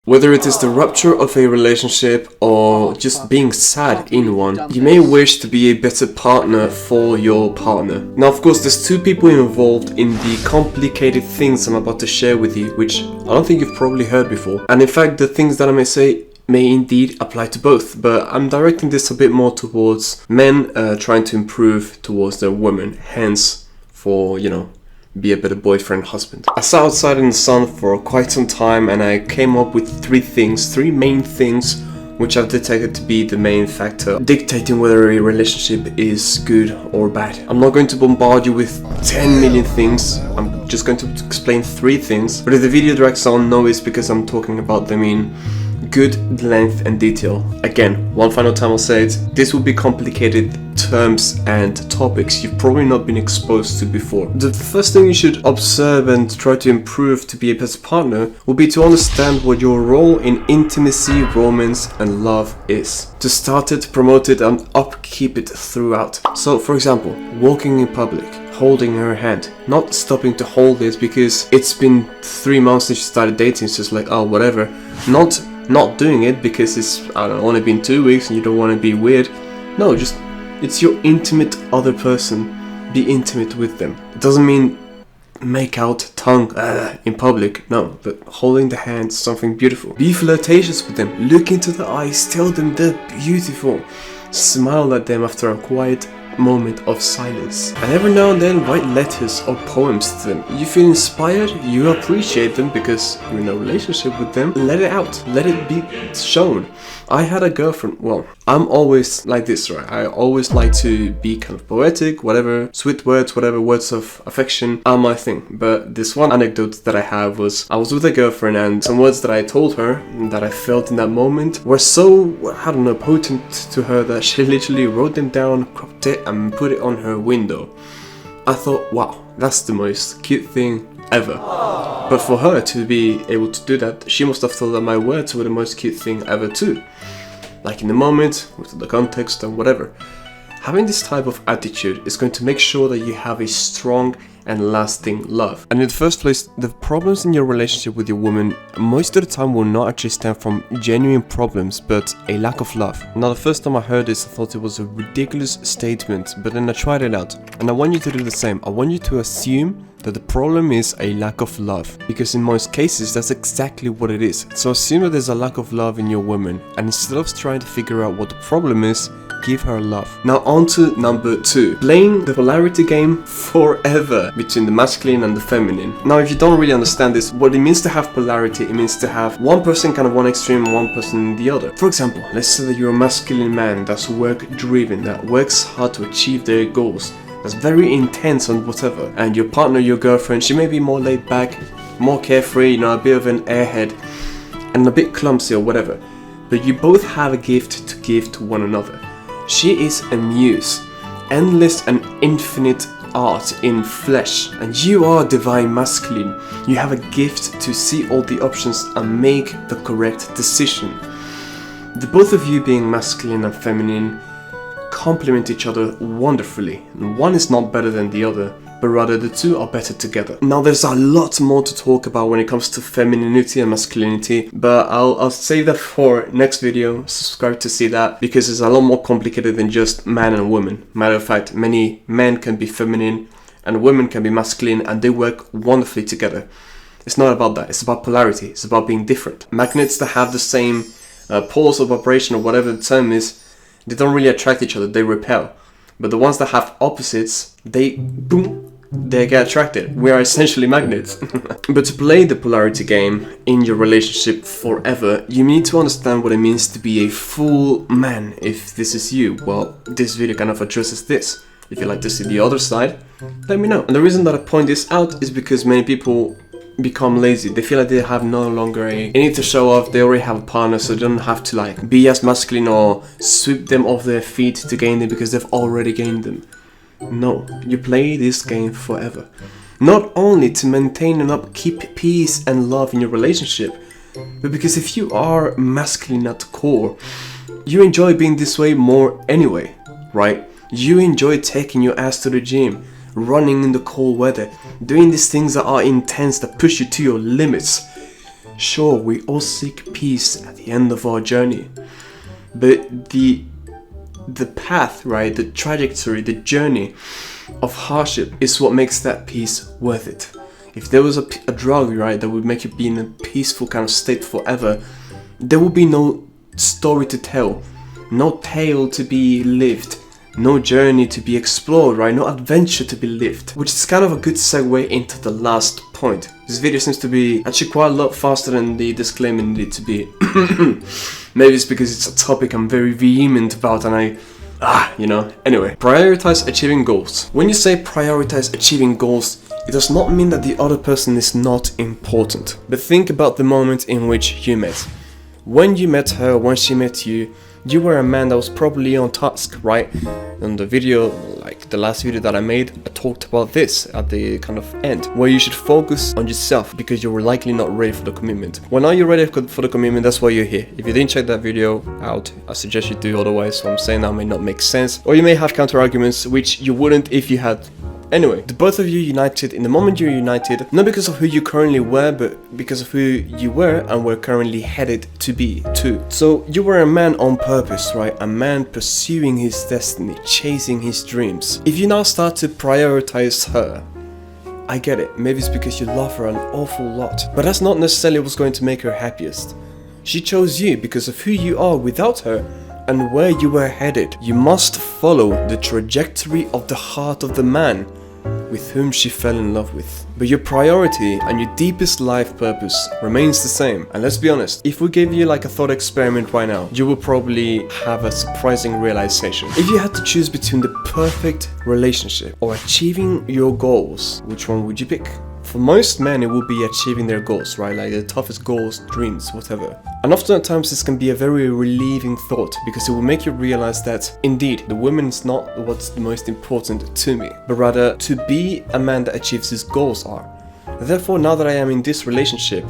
Whether it is the rupture of a relationship or just being sad in one, you may wish to be a better partner for your partner. Now, of course, there's two people involved in the complicated things I'm about to share with you, which I don't think you've probably heard before. And in fact, the things that I may say may indeed apply to both, but I'm directing this a bit more towards men trying to improve towards their women, hence for, be a better boyfriend, husband. I sat outside in the sun for quite some time and I came up with three main things which I've detected to be the main factor dictating whether a relationship is good or bad. I'm not going to bombard you with 10 million things, I'm just going to explain 3 things, but if the video drags on, know it's because I'm talking about them in good length and detail. Again, one final time I'll say it, this will be complicated terms and topics you've probably not been exposed to before. The first thing you should observe and try to improve to be a better partner will be to understand what your role in intimacy, romance and love is. To start it, promote it and upkeep it throughout. So for example, walking in public, holding her hand, not stopping to hold it because it's been 3 months since you started dating, it's just like, oh whatever, not doing it because it's, I don't know, only been 2 weeks and you don't want to be weird. No, just, it's your intimate other person. Be intimate with them. It doesn't mean make out tongue in public, no, but holding the hand is something beautiful. Be flirtatious with them. Look into the eyes, tell them they're beautiful. Smile at them after a quiet moment of silence. And every now and then write letters or poems to them. You feel inspired, you appreciate them because you're in a relationship with them. Let it out, let it be shown. I had a girlfriend, well, I'm always like this, right? I always like to be kind of poetic, whatever, sweet words, whatever, words of affection are my thing. But this one anecdote that I have was, I was with a girlfriend and some words that I told her that I felt in that moment were so, I don't know, potent to her that she literally wrote them down, cropped it and put it on her window. I thought, wow, that's the most cute thing ever. But for her to be able to do that, she must have thought that my words were the most cute thing ever too. Like in the moment, with the context and whatever. Having this type of attitude is going to make sure that you have a strong and lasting love. And in the first place, the problems in your relationship with your woman most of the time will not actually stem from genuine problems, but a lack of love. Now, the first time I heard this, I thought it was a ridiculous statement, but then I tried it out. And I want you to do the same. I want you to assume that the problem is a lack of love, because in most cases that's exactly what it is. So assume that there's a lack of love in your woman, and instead of trying to figure out what the problem is, give her love. Now on to number 2, playing the polarity game forever between the masculine and the feminine. Now if you don't really understand this, what it means to have polarity, it means to have one person kind of one extreme and one person in the other. For example, let's say that you're a masculine man that's work driven, that works hard to achieve their goals, that's very intense on whatever, and your partner, your girlfriend, she may be more laid back, more carefree, a bit of an airhead and a bit clumsy or whatever, but you both have a gift to give to one another. She is a muse, endless and infinite art in flesh, and you are divine masculine. You have a gift to see all the options and make the correct decision. The both of you being masculine and feminine complement each other wonderfully. One is not better than the other, but rather the two are better together. Now there's a lot more to talk about when it comes to femininity and masculinity, but I'll save that for next video. Subscribe to see that, because it's a lot more complicated than just man and woman. Matter of fact, many men can be feminine and women can be masculine, and they work wonderfully together. It's not about that, it's about polarity, it's about being different. Magnets that have the same poles of vibration or whatever the term is, they don't really attract each other, they repel. But the ones that have opposites, they get attracted. We are essentially magnets. But to play the polarity game in your relationship forever, you need to understand what it means to be a full man. If this is you, well, this video kind of addresses this. If you'd like to see the other side, let me know. And the reason that I point this out is because many people become lazy. They feel like they have no longer they need to show off, they already have a partner, so they don't have to like be as masculine or sweep them off their feet to gain them because they've already gained them. No, you play this game forever. Not only to maintain and upkeep peace and love in your relationship, but because if you are masculine at the core, you enjoy being this way more anyway, right? You enjoy taking your ass to the gym, running in the cold weather, doing these things that are intense, that push you to your limits. Sure, we all seek peace at the end of our journey, but the path, right, the trajectory, the journey of hardship is what makes that peace worth it. If there was a drug, right, that would make you be in a peaceful kind of state forever, there would be no story to tell, no tale to be lived, no journey to be explored, right, no adventure to be lived. Which is kind of a good segue into the last point. This video seems to be actually quite a lot faster than the disclaimer needed to be. Maybe it's because it's a topic I'm very vehement about and Anyway, prioritize achieving goals. When you say prioritize achieving goals, it does not mean that the other person is not important. But think about the moment in which you met. When you met her, when she met you, you were a man that was probably on task, right? In the video, like the last video that I made, I talked about this at the kind of end, where you should focus on yourself because you were likely not ready for the commitment. When are you ready for the commitment? That's why you're here. If you didn't check that video out, I suggest you do, otherwise what I'm saying now may not make sense, or you may have counter arguments which you wouldn't if you had. Anyway, the both of you united in the moment you're united, not because of who you currently were, but because of who you were and were currently headed to be too. So you were a man on purpose, right? A man pursuing his destiny, chasing his dreams. If you now start to prioritize her, I get it, maybe it's because you love her an awful lot, but that's not necessarily what's going to make her happiest. She chose you because of who you are without her and where you were headed. You must follow the trajectory of the heart of the man with whom she fell in love with. But your priority and your deepest life purpose remains the same. And let's be honest, if we gave you like a thought experiment right now, you will probably have a surprising realization. If you had to choose between the perfect relationship or achieving your goals, which one would you pick? For most men, it will be achieving their goals, right? Like the toughest goals, dreams, whatever. And often at times this can be a very relieving thought because it will make you realize that indeed the woman is not what's the most important to me, but rather to be a man that achieves his goals are. Therefore, now that I am in this relationship,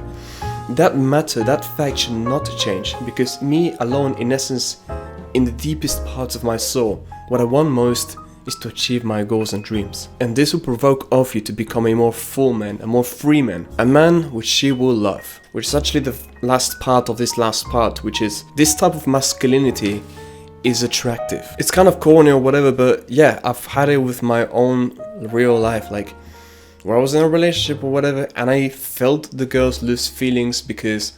that matter, that fact should not change because me alone, in essence, in the deepest parts of my soul, what I want most is to achieve my goals and dreams. And this will provoke of you to become a more full man, a more free man, a man which she will love. Which is actually the last part of this last part, which is this type of masculinity is attractive. It's kind of corny or whatever, but yeah, I've had it with my own real life, like where I was in a relationship or whatever, and I felt the girls lose feelings because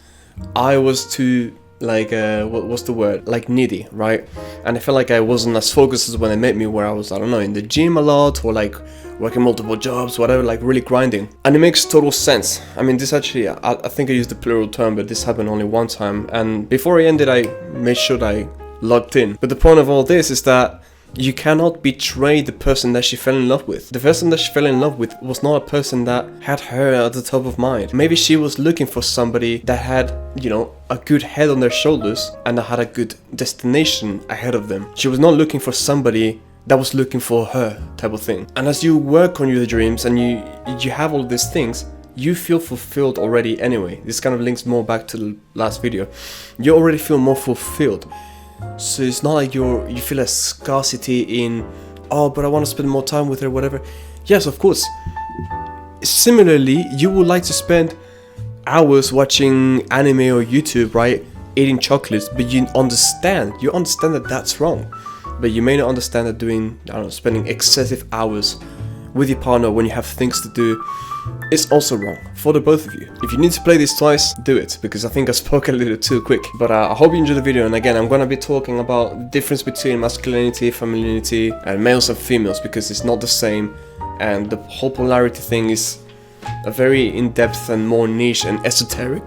I was too what's the word? Like needy, right? And I felt like I wasn't as focused as when they met me, where I was, I don't know, in the gym a lot or like working multiple jobs, whatever, like really grinding. And it makes total sense. I mean, this actually, I think I used the plural term, but this happened only one time. And before I ended, I made sure that I logged in. But the point of all this is that you cannot betray the person that she fell in love with. The person that she fell in love with was not a person that had her at the top of mind. Maybe she was looking for somebody that had, a good head on their shoulders and that had a good destination ahead of them. She was not looking for somebody that was looking for her type of thing. And as you work on your dreams and you have all these things, you feel fulfilled already anyway. This kind of links more back to the last video. You already feel more fulfilled. So it's not like you feel a scarcity in, oh, but I want to spend more time with her, whatever. Yes, of course. Similarly, you would like to spend hours watching anime or YouTube, right? Eating chocolates, but you understand that that's wrong. But you may not understand that spending excessive hours with your partner when you have things to do is also wrong for the both of you. If you need to play this twice, do it, because I think I spoke a little too quick. But I hope you enjoyed the video, and again, I'm gonna be talking about the difference between masculinity, femininity, and males and females, because it's not the same, and the whole polarity thing is a very in-depth and more niche and esoteric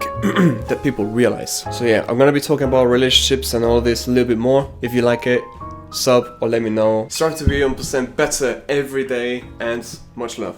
that people realize. So yeah, I'm gonna be talking about relationships and all this a little bit more. If you like it, sub or let me know. Start to be 1% better every day, and much love.